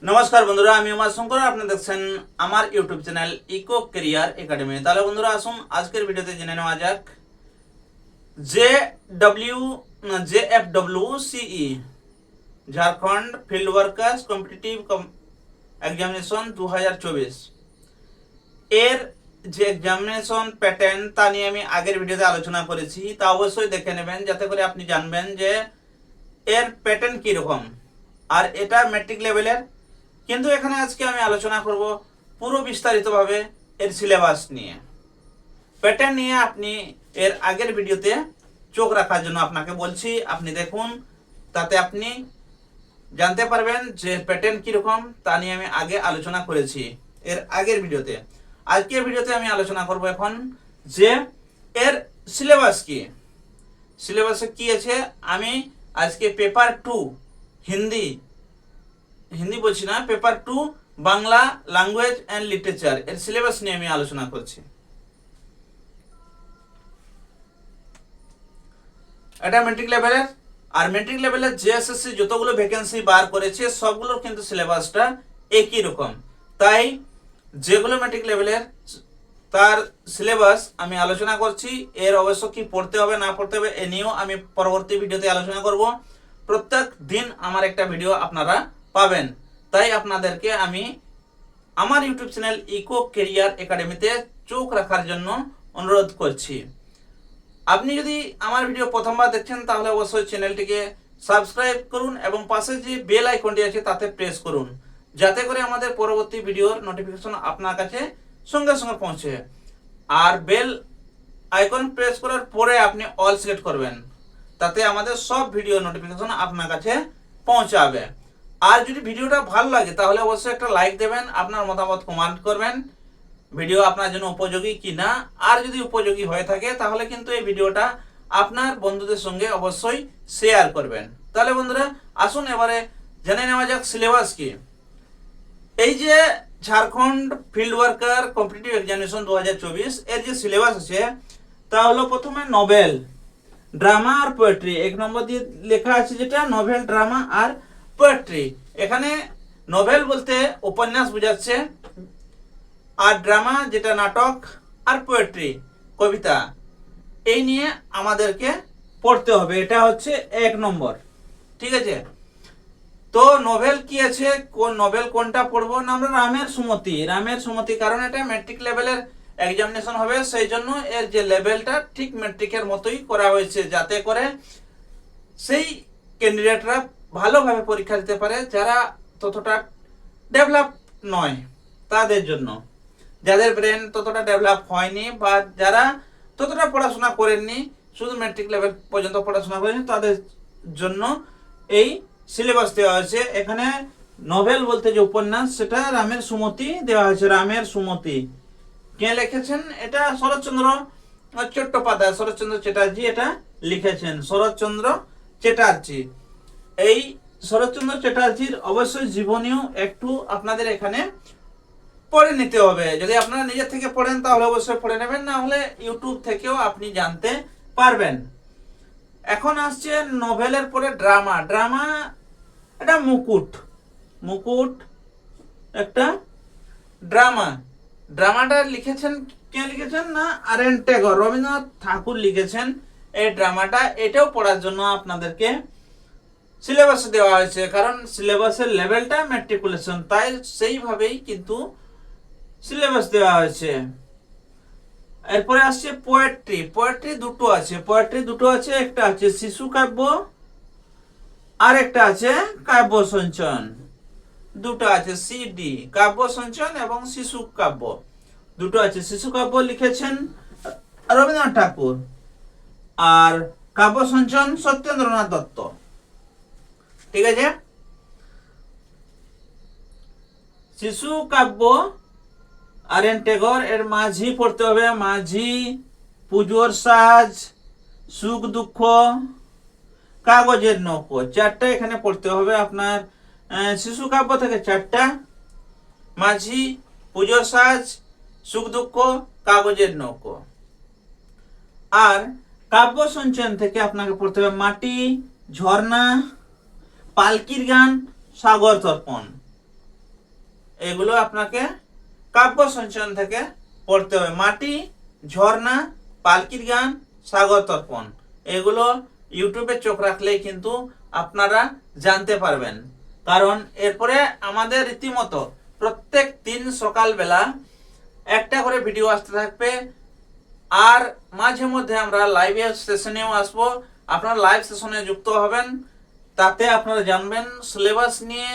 নমস্কার বন্ধুরা, আমি উমা শঙ্কর। আপনি দেখছেন আমার YouTube channel Eco Career Academy. তাহলে বন্ধুরা আসুন আজকের ভিডিওতে জেনে নেওয়া যাক JFWCE Jharkhand field workers competitive examination 2024 এর যে এক্সামিনেশন প্যাটার্ন তা নিয়ে আমি আগের ভিডিওতে আলোচনা করেছি। তা অবশ্যই দেখে নেবেন যাতে করে আপনি জানবেন যে এর প্যাটার্ন কীরকম, আর এটা ম্যাট্রিক লেভেলের। কিন্তু এখানে আজকে আমি আলোচনা করব পুরো বিস্তারিতভাবে এর সিলেবাস নিয়ে, প্যাটার্ন নিয়ে। আপনি এর আগের ভিডিওতে চোখ রাখার জন্য আপনাকে বলছি, আপনি দেখুন, তাতে আপনি জানতে পারবেন যে প্যাটার্ন কীরকম তা নিয়ে আমি আগে আলোচনা করেছি এর আগের ভিডিওতে। আজকের ভিডিওতে আমি আলোচনা করব এখন যে এর সিলেবাস কি, সিলেবাসে কি আছে। আমি আজকে পেপার 2 হিন্দি বলছি না, paper 2 Bangla language and literature এর সিলেবাস নিয়ে আমি আলোচনা করছি। এটা ম্যাট্রিক লেভেলের, আর ম্যাট্রিক লেভেলের জেএসএসসি যতগুলো ভ্যাকেন্সি বার করেছে সবগুলোর কিন্তু সিলেবাসটা একই রকম। তাই যেগুলো ম্যাট্রিক লেভেলের তার সিলেবাস আমি আলোচনা করছি। এর অবশ্য কি পড়তে হবে না পড়তে হবে এ নিয়েও আমি পরবর্তী ভিডিওতে আলোচনা করব। প্রত্যেক দিন আমার একটা ভিডিও আপনারা পাবেন। তাই আপনাদেরকে আমি আমার ইউটিউব চ্যানেল ইকো কেরিয়ার একাডেমিতে চোখ রাখার জন্য অনুরোধ করছি। আপনি যদি আমার ভিডিও প্রথমবার দেখছেন তাহলে অবশ্যই চ্যানেলটিকে সাবস্ক্রাইব করুন এবং পাশে যে বেল আইকনটি আছে তাতে প্রেস করুন, যাতে করে আমাদের পরবর্তী ভিডিওর নোটিফিকেশন আপনার কাছে সঙ্গে সঙ্গে পৌঁছে। আর বেল আইকন প্রেস করার পরে আপনি অল সিলেক্ট করবেন, তাতে আমাদের সব ভিডিও নোটিফিকেশন আপনার কাছে পৌঁছাবে। আর যদি ভিডিওটা ভালো লাগে তাহলে অবশ্যই একটা লাইক দেবেন, আপনার মতামত কমেন্ট করবেন ভিডিও আপনার জন্য উপযোগী কি না। আর যদি উপযোগী হয়ে থাকে তাহলে কিন্তু এই ভিডিওটা আপনার বন্ধুদের সঙ্গে অবশ্যই শেয়ার করবেন। তাহলে বন্ধুরা আসুন এবারে জেনে নেওয়া যাক সিলেবাস কি। এই যে Jharkhand field worker competitive examination 2024 এর যে সিলেবাস আছে তা হলো প্রথমে নভেল, ড্রামা আর পোয়েট্রি। 1 নম্বর দিয়ে লেখা আছে যেটা নভেল, ড্রামা আর পোয়েট্রি। এখানে নভেল বলতে উপন্যাস বোঝাচ্ছে, আর ড্রামা যেটা নাটক, আর পোয়েট্রি কবিতা, এই নিয়ে আমাদেরকে পড়তে হবে। এটা হচ্ছে 1 নম্বর, ঠিক আছে। তো নভেল কি আছে, কোন নভেল কোনটা পড়বো না, আমরা রামের সুমতি, কারণ এটা ম্যাট্রিক লেভেলের এক্সামিনেশন হবে, সেই জন্য এর যে লেভেলটা ঠিক ম্যাট্রিকের মতোই করা হয়েছে, যাতে করে সেই ক্যান্ডিডেটরা ভালোভাবে পরীক্ষা দিতে পারে যারা ততটা ডেভেলপ নয়, তাদের জন্য। যাদের ব্রেন ততটা ডেভেলপ হয়নি বা যারা ততটা পড়াশোনা করেননি, শুধু ম্যাট্রিক লেভেল পর্যন্ত পড়াশোনা করেনি, তাদের জন্য এই সিলেবাস দেওয়া হয়েছে। এখানে নভেল বলতে যে উপন্যাস, সেটা রামের সুমতি দেওয়া হয়েছে। রামের সুমতি কে লিখেছেন? এটা শরৎচন্দ্র চট্টোপাধ্যায়, শরৎচন্দ্র চ্যাটার্জি এটা লিখেছেন। শরৎচন্দ্র চ্যাটার্জি, এই শরৎচন্দ্র চ্যাটার্জির অবশ্যই জীবনীও একটু আপনাদের এখানে পড়ে নিতে হবে। যদি আপনারা নিজের থেকে পড়েন তাহলে অবশ্যই পড়ে নেবেন, না হলে ইউটিউব থেকেও আপনি জানতে পারবেন। এখন আসছে নভেলের পরে ড্রামা। ড্রামা এটা মুকুট একটা ড্রামা। ড্রামাটা লিখেছেন কে লিখেছেন না আর.এন. ট্যাগর, রবীন্দ্রনাথ ঠাকুর লিখেছেন এই ড্রামাটা। এটাও পড়ার জন্য আপনাদেরকে সিলেবাস দেওয়া হয়েছে, কারণ সিলেবাসের লেভেলটা ম্যাট্রিকুলেশন, তাই সেইভাবেই কিন্তু সিলেবাস দেওয়া হয়েছে। এরপরে আসছে পোয়েট্রি দুটো আছে। একটা আছে শিশু কাব্য আর একটা আছে কাব্য সঞ্চয়ন। দুটো আছে, সিডি কাব্য সঞ্চয়ন এবং শিশু কাব্য দুটো আছে। শিশু কাব্য লিখেছেন রবীন্দ্রনাথ ঠাকুর, আর কাব্য সঞ্চয়ন সত্যেন্দ্রনাথ দত্ত, ঠিক আছে। শিশু কাব্য আর.এন. ট্যাগর, এর মাঝি পড়তে হবে। মাঝি, পুজোর সাজ, সুখ দুঃখ, কাগজের নৌকো, 4টা এখানে পড়তে হবে আপনার। শিশু কাব্য থেকে 4টা, মাঝি, পুজোর সাজ, সুখ দুঃখ, কাগজের নৌকো। আর কাব্য সঞ্চয়ন থেকে আপনাকে পড়তে হবে মাটি, ঝর্ণা, পালকির গান, সাগর তর্পণ। এগুলো আপনাকে কাব্য সঞ্চয়ন থেকে পড়তে হবে। মাটি, ঝর্ণা, পালকির গান, সাগর তর্পণ, এগুলো ইউটিউবে চোখ রাখলেই কিন্তু আপনারা জানতে পারবেন। কারণ এরপরে আমাদের রীতিমতো প্রত্যেক দিন সকালবেলা একটা করে ভিডিও আসতে থাকবে, আর মাঝে মধ্যে আমরা লাইভ সেশনেও আসবো। আপনারা লাইভ সেশনে যুক্ত হবেন, তাতে আপনারা জানবেন সিলেবাস নিয়ে,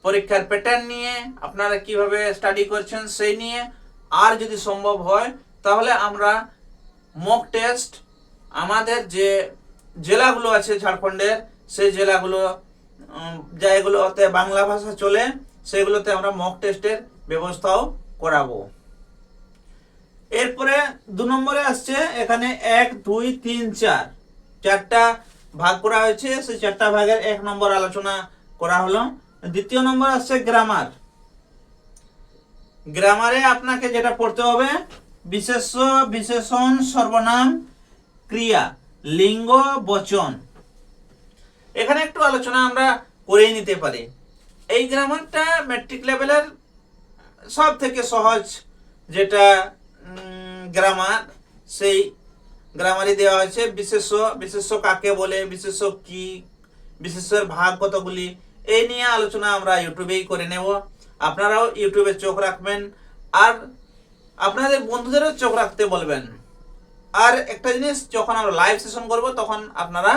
পরীক্ষার প্যাটার্ন নিয়ে, আপনারা কিভাবে স্টাডি করছেন সেই নিয়ে। আর যদি সম্ভব হয় তাহলে আমরা মক টেস্ট, আমাদের যে জেলাগুলো আছে ঝাড়খণ্ডের, সেই জেলাগুলো যেগুলোতে বাংলা ভাষা চলে সেগুলোতে আমরা মক টেস্টের ব্যবস্থাও করাবো। এরপরে 2 নম্বরে আসছে এখানে 1, 2, 3, 4 চারটা ভাগ করা হয়েছে। সেই 4টা ভাগের 1 নম্বর আলোচনা করা হলো। দ্বিতীয় নম্বর আসছে গ্রামার। গ্রামারে আপনাকে যেটা পড়তে হবে বিশেষ্য, বিশেষণ, সর্বনাম, ক্রিয়া, লিঙ্গ, বচন। এখানে একটু আলোচনা আমরা করে নিতে পারি। এই গ্রামারটা ম্যাট্রিক লেভেলের সব থেকে সহজ যেটা গ্রামার, সেই গ্রামারই দেওয়া হয়েছে। বিশেষ্য, বিশেষ্য কাকে বলে, বিশেষ্য কি, বিশেষ্যের ভাগ কতগুলি, এই নিয়ে আলোচনা আমরা ইউটিউবেই করে নেব। আপনারাও ইউটিউবে চোখ রাখবেন, আর আপনাদের বন্ধুদেরও চোখ রাখতে বলবেন। আর একটা জিনিস, যখন আমরা লাইভ সেশন করব তখন আপনারা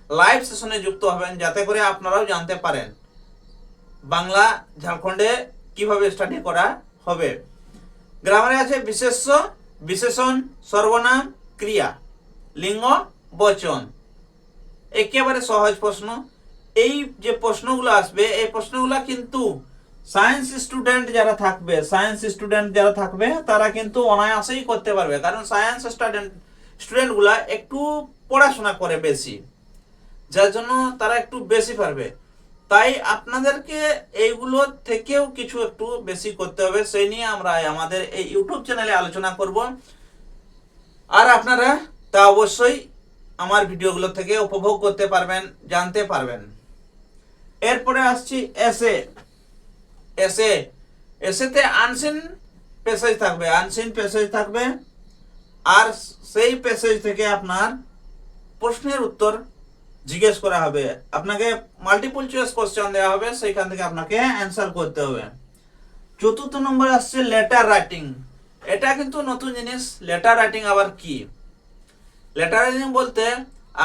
লাইভ সেশনে যুক্ত হবেন, যাতে করে আপনারাও জানতে পারেন বাংলা ঝাড়খণ্ডে কিভাবে স্টাডি করা হবে। গ্রামারে আছে বিশেষ্য, বিশেষণ, সর্বনাম, ক্রিয়া, লিঙ্গ, বচন। একেবারে সহজ প্রশ্ন। এই যে প্রশ্নগুলো আসবে, এই প্রশ্নগুলো কিন্তু সায়েন্স স্টুডেন্ট যারা থাকবে তারা কিন্তু অনায়াসেই করতে পারবে। কারণ সায়েন্স স্টুডেন্টগুলা একটু পড়াশোনা করে বেশি, যার জন্য তারা একটু বেশি পারবে। তাই আপনাদেরকে এইগুলো থেকেও কিছু একটু বেশি করতে হবে। সেই নিয়ে আমরা আমাদের এই ইউটিউব চ্যানেলে আলোচনা করব, আর আপনারা তা অবশ্যই আমার ভিডিওগুলো থেকে উপভোগ করতে পারবেন, জানতে পারবেন। এরপরে আসছি এসেতে আনসিন প্যাসেজ থাকবে, আর সেই প্যাসেজ থেকে আপনার প্রশ্নের উত্তর জিজ্ঞেস করা হবে। আপনাকে মাল্টিপল চয়েস কোশ্চেন দেওয়া হবে, সেইখান থেকে আপনাকে অ্যান্সার করতে হবে। 4th নম্বর আসছে লেটার রাইটিং। এটা কিন্তু নতুন জিনিস। লেটার রাইটিং আবার কি? লেটার রাইটিং বলতে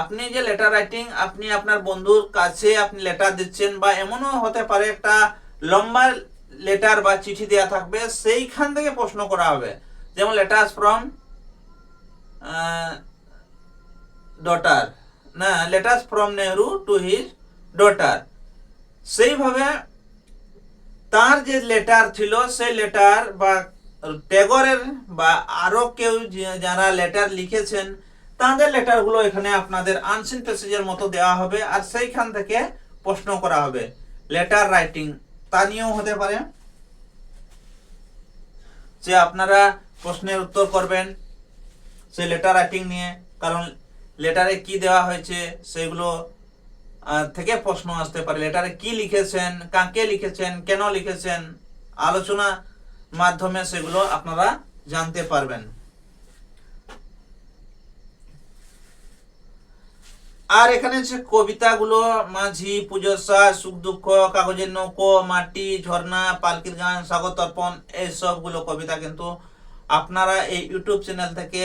আপনি যে লেটার রাইটিং, আপনি আপনার বন্ধুর কাছে আপনি লেটার দিচ্ছেন, বা এমনও হতে পারে একটা লম্বা লেটার বা চিঠি দেওয়া থাকবে, সেইখান থেকে প্রশ্ন করা হবে। যেমন letters from letters from Nehru to his daughter. সেইভাবে তার যে লেটার ছিল, সেই লেটার বা ট্যাগরের বা আরো কেউ যারা লেটার লিখেছেন তাদের লেটারগুলো এখানে আপনাদের আনসিন প্যাসেজের মতো দেওয়া হবে, আর সেইখান থেকে প্রশ্ন করা হবে। লেটার রাইটিং তা নিয়েও হতে পারে যে আপনারা প্রশ্নের উত্তর করবেন সেই লেটার রাইটিং নিয়ে, কারণ লেটারে কি দেওয়া হয়েছে সেগুলো থেকে প্রশ্ন আসতে পারে। লেটারে কি লিখেছেন, কাকে লিখেছেন, কেন লিখেছেন, আলোচনা মাধ্যমে সেগুলো আপনারা জানতে পারবেন। আর এখানে যে কবিতাগুলো, মাঝি, পুজোর সাজ, সুখ দুঃখ, কাগজের নৌকো, মাটি, ঝর্ণা, পালকির গান, সাগর তর্পণ, এই সবগুলো কবিতা কিন্তু আপনারা এই ইউটিউব চ্যানেল থেকে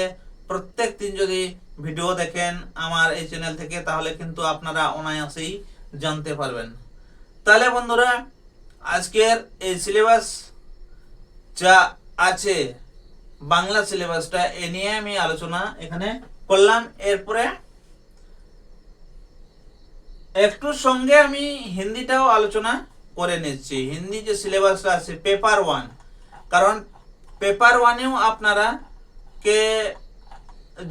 প্রত্যেক দিন যদি ভিডিও দেখেন আমার এই চ্যানেল থেকে, তাহলে কিন্তু আপনারা অনায়াসেই জানতে পারবেন। তাহলে বন্ধুরা, আজকের এই সিলেবাস যা আছে, বাংলা সিলেবাসটা, এ নিয়ে আমি আলোচনা এখানে করলাম। এরপরে একটু সঙ্গে আমি হিন্দিটাও আলোচনা করে নিচ্ছি। হিন্দি যে সিলেবাসটা আছে পেপার 1, কারণ পেপার 1এও আপনারা কে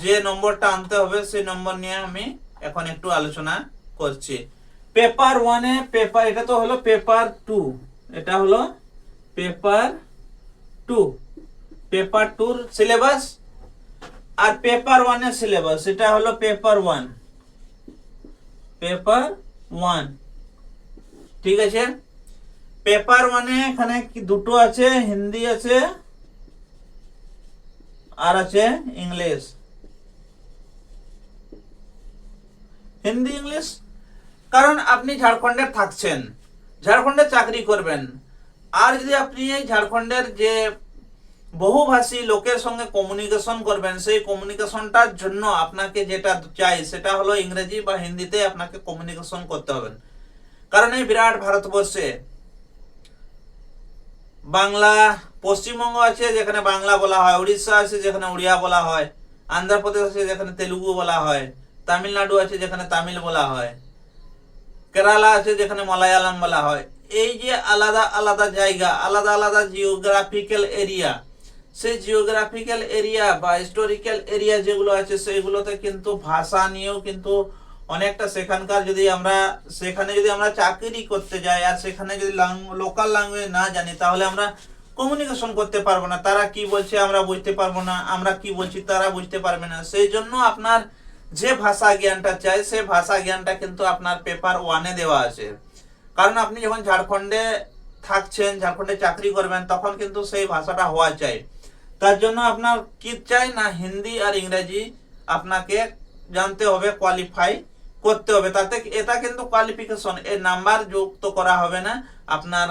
যে নম্বরটা আনতে হবে সেই নম্বর নিয়ে আমি এখন একটু আলোচনা করছি। পেপার 1-এ এটা তো হলো পেপার 2, এটা হলো পেপার 2-র সিলেবাস, আর পেপার 1-এর সিলেবাস এটা হলো পেপার 1, ঠিক আছে। পেপার মানে এখানে কি দুটো আছে, হিন্দি আছে আর আছে ইংলিশ। হিন্দি ইংলিশ, কারণ আপনি ঝাড়খণ্ডে থাকছেন, ঝাড়খণ্ডে চাকরি করবেন, আর যদি আপনি এই ঝাড়খণ্ডের যে বহুভাষী লোকের সঙ্গে কমিউনিকেশন করবেন, সেই কমিউনিকেশনটার জন্য আপনাকে যেটা চাই সেটা হলো ইংরেজি বা হিন্দিতে আপনাকে কমিউনিকেশন করতে হবে। কারণ এই বিরাট ভারতবর্ষে বাংলা, পশ্চিমবঙ্গ আছে যেখানে বাংলা বলা হয়, উড়িষ্যা আছে যেখানে উড়িয়া বলা হয়, আন্ধ্রপ্রদেশ আছে যেখানে তেলুগু বলা হয়, তামিলনাড়ু আছে যেখানে তামিল বলা হয়, কেরালা আছে যেখানে মালায়ালাম বলা হয়। এই যে আলাদা আলাদা জায়গা, আলাদা আলাদা জিওগ্রাফিক্যাল এরিয়া, সেই জিওগ্রাফিক্যাল এরিয়া বা হিস্টোরিক্যাল এরিয়া যেগুলো আছে সেইগুলোতে কিন্তু ভাষা নিয়েও কিন্তু অনেকটা সেখানকার যদি আমরা চাকরি করতে যাই আর সেখানে যদি লোকাল ল্যাঙ্গুয়েজ না জানি তাহলে আমরা কমিউনিকেশন করতে পারবো না। তারা কি বলছে আমরা বুঝতে পারবো না, আমরা কি বলছি তারা বুঝতে পারবে না। সেই জন্য আপনার যে ভাষা জ্ঞানটা চাই সেই ভাষা জ্ঞানটা কিন্তু আপনার পেপার 1-এ দেওয়া আছে। কারণ আপনি যখন ঝাড়খণ্ডে থাকছেন, ঝাড়খণ্ডে চাকরি করবেন, তখন কিন্তু সেই ভাষাটা হওয়া চাই। তার জন্য আপনার কি চাই না, হিন্দি আর ইংরেজি আপনাকে জানতে হবে, কোয়ালিফাই করতে হবে। তাতে এটা কিন্তু কোয়ালিফিকেশন, এর নাম্বার যুক্ত করা হবে না আপনার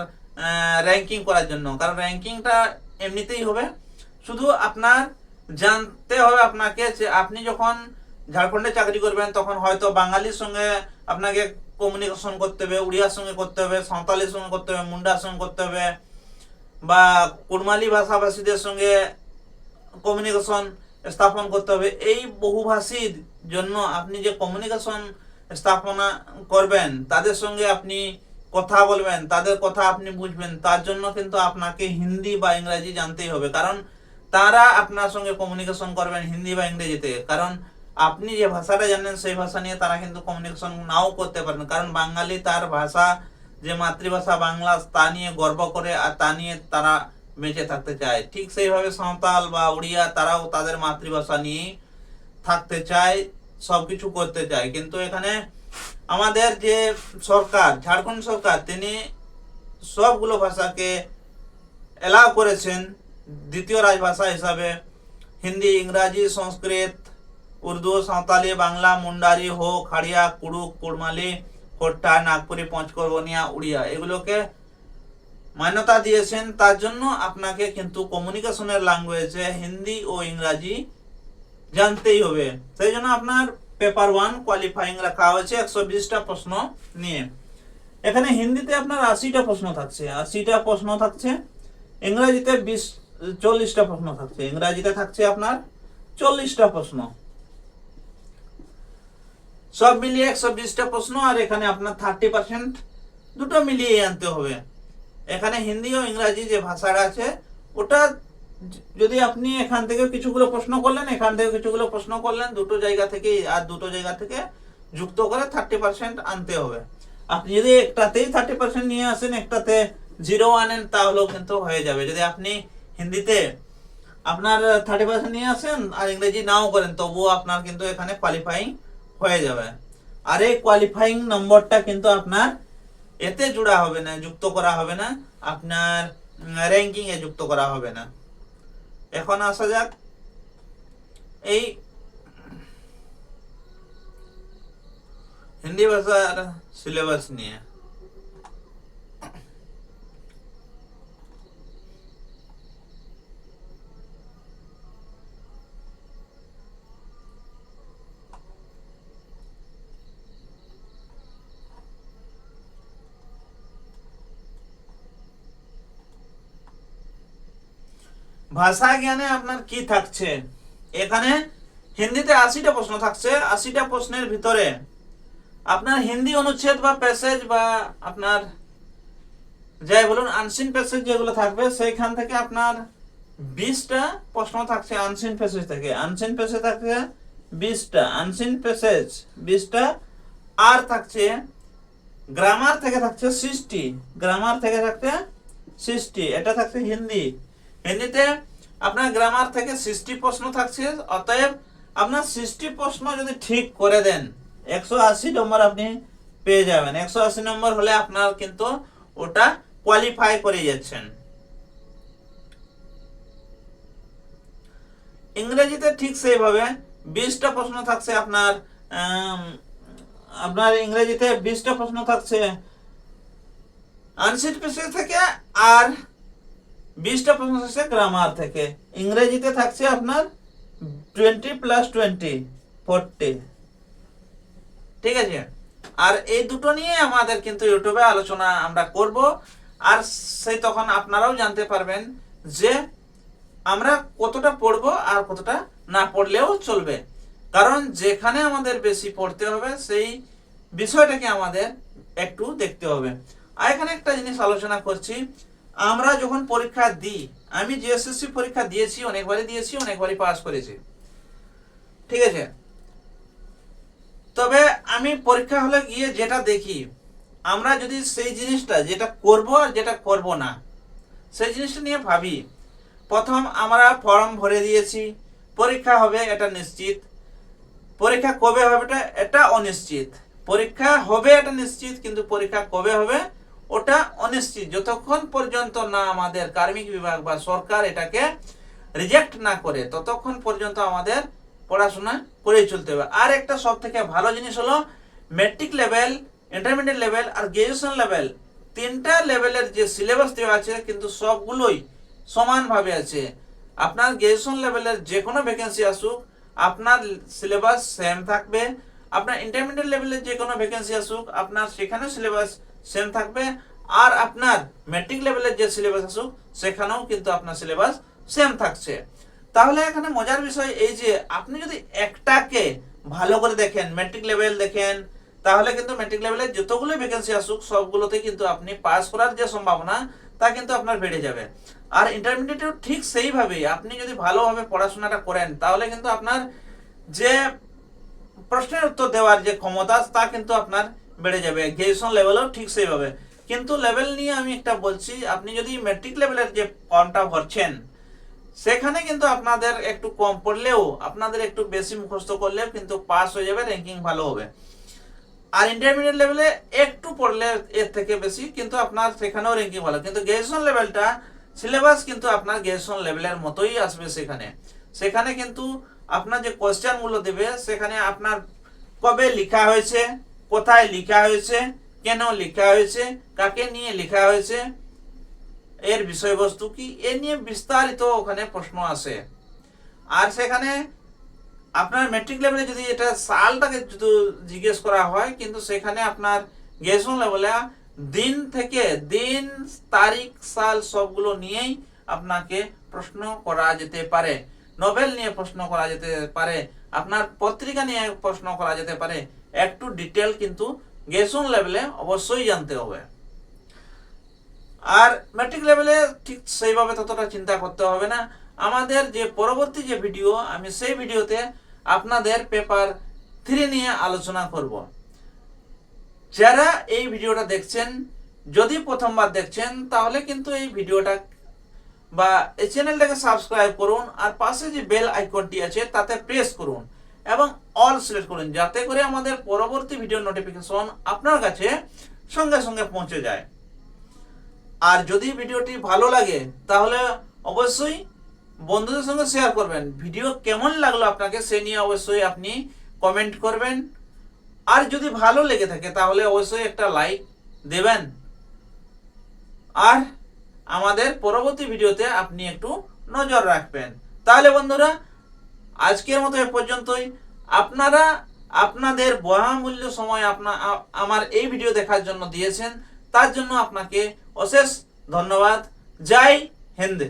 র্যাঙ্কিং করার জন্য। কারণ র্যাঙ্কিংটা এমনিতেই হবে, শুধু আপনার জানতে হবে আপনাকে যে আপনি যখন ঝাড়খণ্ডে চাকরি করবেন তখন হয়তো বাঙালির সঙ্গে আপনাকে কমিউনিকেশন করতে হবে, উড়িয়ার সঙ্গে করতে হবে, সাঁওতালির সঙ্গে করতে হবে, মুন্ডার সঙ্গে করতে হবে, বা কুড়মালি ভাষাভাষীদের সঙ্গে কমিউনিকেশন স্থাপন করতে হবে। এই বহুভাষীর জন্য আপনি যে কমিউনিকেশন স্থাপনা করবেন, তাদের সঙ্গে আপনি কথা বলবেন, তাদের কথা আপনি বুঝবেন, তার জন্য কিন্তু আপনাকে হিন্দি বা ইংরেজি জানতেই হবে। কারণ তারা আপনার সঙ্গে কমিউনিকেশন করবেন হিন্দি বা ইংরেজিতে। কারণ আপনি যে ভাষাটা জানেন সেই ভাষা নিয়ে তারা কিন্তু কমিউনিকেশন নাও করতে পারেন। কারণ বাঙালি তার ভাষা, যে মাতৃভাষা বাংলা, তা নিয়ে গর্ব করে আর তা নিয়ে তারা বেঁচে থাকতে চায়। ঠিক সেইভাবে সাঁওতাল বা উড়িয়া তারাও তাদের মাতৃভাষা নিয়ে থাকতে চায়, সবকিছু করতে চায়। কিন্তু এখানে আমাদের যে সরকার, ঝাড়খণ্ড সরকার, তিনি সবগুলো ভাষাকে এলাও করেছেন দ্বিতীয় রাজভাষা হিসাবে। হিন্দি, ইংরাজি, সংস্কৃত, উর্দু, সাঁওতালি, বাংলা, মুন্ডারি, হো, খাড়িয়া, কুড়ুক, কুড়মালি, খোট্টা, নাগপুরি, পঞ্চকর্বনিয়া, উড়িয়া এগুলোকে মান্যতা দিয়েছেন। তার জন্য আপনাকে কিন্তু কমিউনিকেশনের ল্যাঙ্গুয়েজে হিন্দি ও ইংরাজি জানতেই হবে। সেই জন্য আপনার পেপার 1 কোয়ালিফাইং রাখা হয়েছে 120টা প্রশ্ন নিয়ে। এখানে হিন্দিতে আপনার 80টা প্রশ্ন থাকছে, 80টা প্রশ্ন থাকছে। ইংরাজিতে 40টা প্রশ্ন থাকছে, ইংরাজিতে থাকছে আপনার 40টা প্রশ্ন। সব মিলিয়ে 120টা প্রশ্ন। আর এখানে আপনার 30% দুটো মিলিয়ে আনতে হবে। এখানে হিন্দি ও ইংরাজি যে ভাষাটা আছে ওটা যদি আপনি এখান থেকে কিছুগুলো প্রশ্ন করলেন, এখান থেকে কিছুগুলো প্রশ্ন করলেন, দুটো জায়গা থেকে আর দুটো জায়গা থেকে যুক্ত করে 30% আনতে হবে। আপনি যদি একটাতেই 30% নিয়ে আসেন, একটাতে 0 আনেন, তাহলেও কিন্তু হয়ে যাবে। যদি আপনি হিন্দিতে আপনার 30% নিয়ে আসেন আর ইংরেজি নাও করেন, তবুও আপনার কিন্তু এখানে কোয়ালিফাইং হয়ে যাবে। আর এই কোয়ালিফাইং নম্বরটা কিন্তু আপনার এতে জোড়া হবে না, যুক্ত করা হবে না, আপনার র্যাঙ্কিং এ যুক্ত করা হবে না। এখন আসা যাক এই হিন্দি ভাষার সিলেবাস নিয়ে। ভাষা জ্ঞানে আপনার কি থাকছে, এখানে হিন্দিতে 80টা প্রশ্ন থাকছে। 80টা প্রশ্নের ভিতরে আপনার হিন্দি অনুচ্ছেদ বা প্যাসেজ বা আপনার যাই বলুন আনসিন প্যাসেজ যেগুলো থাকবে সেইখান থেকে আপনার 20টা প্রশ্ন থাকছে আনসিন প্যাসেজ থেকে। আনসিন প্যাসেজ থাকছে 20টা, আনসিন প্যাসেজ 20টা। আর থাকছে গ্রামার থেকে থাকছে 60, গ্রামার থেকে থাকছে 60। এটা থাকছে হিন্দি। হিন্দিতে আপনার গ্রামার থেকে 60 প্রশ্ন থাকছে। অতএব আপনার 60 প্রশ্ন যদি ঠিক করে দেন 180 নম্বর আপনি পেয়ে যাবেন। 180 নম্বর হলে আপনার কিন্তু ওটা কোয়ালিফাই করে যাচ্ছেন। ইংরেজিতে ঠিক সেইভাবে 20টা প্রশ্ন থাকছে আপনার ইংরেজিতে 20টা প্রশ্ন থাকছে আনসিট পেসেজ থেকে, আর 20টা প্রশ্ন থাকছে গ্রামার থেকে। ইংরেজিতে থাকছে আপনার 20 + 20 40। ঠিক আছে, আর এই দুটো নিয়ে আমাদের কিন্তু ইউটিউবে আলোচনা আমরা করব, আর সেই তখন আপনারাও জানতে পারবেন যে আমরা কতটা পড়বো আর কতটা না পড়লেও চলবে। কারণ যেখানে আমাদের বেশি পড়তে হবে সেই বিষয়টাকে আমাদের একটু দেখতে হবে। আর এখানে একটা জিনিস আলোচনা করছি, আমরা যখন পরীক্ষা দিই, আমি জিএসএসসি পরীক্ষা দিয়েছি, অনেকবারই পাস করেছি। ঠিক আছে, তবে আমি পরীক্ষা হলে গিয়ে যেটা দেখি, আমরা যদি সেই জিনিসটা যেটা করব আর যেটা করব না সেই জিনিসটা নিয়ে ভাবি। প্রথম আমরা ফর্ম ভরে দিয়েছি, পরীক্ষা হবে এটা নিশ্চিত, পরীক্ষা কবে হবে এটা অনিশ্চিত। পরীক্ষা হবে এটা নিশ্চিত, কিন্তু পরীক্ষা কবে হবে ওটা অনিশ্চিত। যতক্ষণ পর্যন্ত না আমাদের কার্মিক বিভাগ বা সরকার এটাকে রিজেক্ট না করে ততক্ষণ পর্যন্ত আমাদের পড়াশোনা করেই চলতে হবে। আর একটা সব থেকে ভালো জিনিস হলো ম্যাট্রিক লেভেল, ইন্টারমিডিয়েট লেভেল আর গ্রাজুয়েশন লেভেল, 3টা লেভেলের যে সিলেবাস দেওয়া আছে কিন্তু সবগুলোই সমানভাবে আছে। আপনার গ্রাজুয়েশন লেভেলের যে কোনো ভ্যাকেন্সি আসুক আপনার সিলেবাস সেম থাকবে, আপনার ইন্টারমিডিয়েট লেভেলের যে কোনো ভ্যাকেন্সি আসুক আপনার সেখানে সিলেবাস সেম থাকবে, আর আপনার ম্যাট্রিক লেভেলের যে সিলেবাস আসুক সেখানেও কিন্তু আপনার সিলেবাস সেম থাকছে। তাহলে এখানে মজার বিষয় এই যে আপনি যদি একটাকে ভালো করে দেখেন, ম্যাট্রিক লেভেল দেখেন, তাহলে কিন্তু ম্যাট্রিক লেভেলে যতগুলো ভ্যাকেন্সি আসুক সবগুলোতে কিন্তু আপনি পাস করার যে সম্ভাবনা তা কিন্তু আপনার বেড়ে যাবে। আর ইন্টারমিডিয়েটেও ঠিক সেইভাবেই আপনি যদি ভালোভাবে পড়াশোনাটা করেন তাহলে কিন্তু আপনার যে প্রশ্নের উত্তর দেওয়ার যে ক্ষমতা তা কিন্তু আপনার বেড়ে যাবে। গ্রাজুয়েশন লেভেলেও ঠিক সেইভাবে। কিন্তু লেভেল নিয়ে আমি একটা বলছি, আপনি যদি ম্যাট্রিক লেভেলের যে ফর্মটা ভরছেন সেখানে কিন্তু আপনাদের একটু কম পড়লেও, আপনাদের একটু বেশি মুখস্থ করলেও কিন্তু পাস হয়ে যাবে, র্যাঙ্কিং ভালো হবে। আর ইন্টারমিডিয়েট লেভেলে একটু পড়লে এর থেকে বেশি কিন্তু আপনার সেখানেও র্যাঙ্কিং ভালো। কিন্তু গ্রাজুয়েশন লেভেলটা সিলেবাস কিন্তু আপনার গ্রাজুয়েশন লেভেলের মতোই আসবে। সেখানে কিন্তু আপনার যে কোশ্চেনগুলো দেবে সেখানে আপনার কবে লেখা হয়েছে, কোথায় লেখা হয়েছে, কেন লেখা হয়েছে, কাকে নিয়ে লেখা হয়েছে, এর বিষয়বস্তু কি, এ নিয়ে বিস্তারিত ওখানে প্রশ্ন আসে। আর সেখানে আপনার ম্যাট্রিক লেভেলে যদি এটা সালটাকে যদি জিজ্ঞেস করা হয়, কিন্তু সেখানে আপনার গ্রাজুয়েশন লেভেলে দিন, তারিখ, সাল সবগুলো নিয়েই আপনাকে প্রশ্ন করা যেতে পারে। নোবেল নিয়ে প্রশ্ন করা যেতে পারে, আপনার পত্রিকা নিয়ে প্রশ্ন করা যেতে পারে। একটু ডিটেল কিন্তু গ্রাজুয়েশন লেভেলে অবশ্যই জানতে হবে। আর ম্যাট্রিক লেভেলে ঠিক সেইভাবে ততটা চিন্তা করতে হবে না। আমাদের যে পরবর্তী যে ভিডিও, আমি সেই ভিডিওতে আপনাদের পেপার 3 নিয়ে আলোচনা করব। যারা এই ভিডিওটা দেখছেন, যদি প্রথমবার দেখছেন তাহলে কিন্তু এই ভিডিওটা বা এই চ্যানেলটাকে সাবস্ক্রাইব করুন, আর পাশে যে বেল আইকনটি আছে তাতে প্রেস করুন এবং অল সিলেক্ট করুন, যাতে করে আমাদের পরবর্তী ভিডিও নোটিফিকেশন আপনার কাছে সঙ্গে সঙ্গে পৌঁছে যায়। আর যদি ভিডিওটি ভালো লাগে তাহলে অবশ্যই বন্ধুদের সঙ্গে শেয়ার করবেন। ভিডিও কেমন লাগলো আপনাকে সে নিয়ে অবশ্যই আপনি কমেন্ট করবেন। আর যদি ভালো লেগে থাকে তাহলে অবশ্যই একটা লাইক দেবেন। আর আমাদের পরবর্তী ভিডিওতে আপনি একটু নজর রাখবেন। তাহলে বন্ধুরা আজকের মতো এ পর্যন্তই। আপনারা আপনাদের বহুমূল্য সময় আমার এই ভিডিও দেখার জন্য দিয়েছেন, তার জন্য আপনাকে অশেষ ধন্যবাদ। জয় হিন্দ।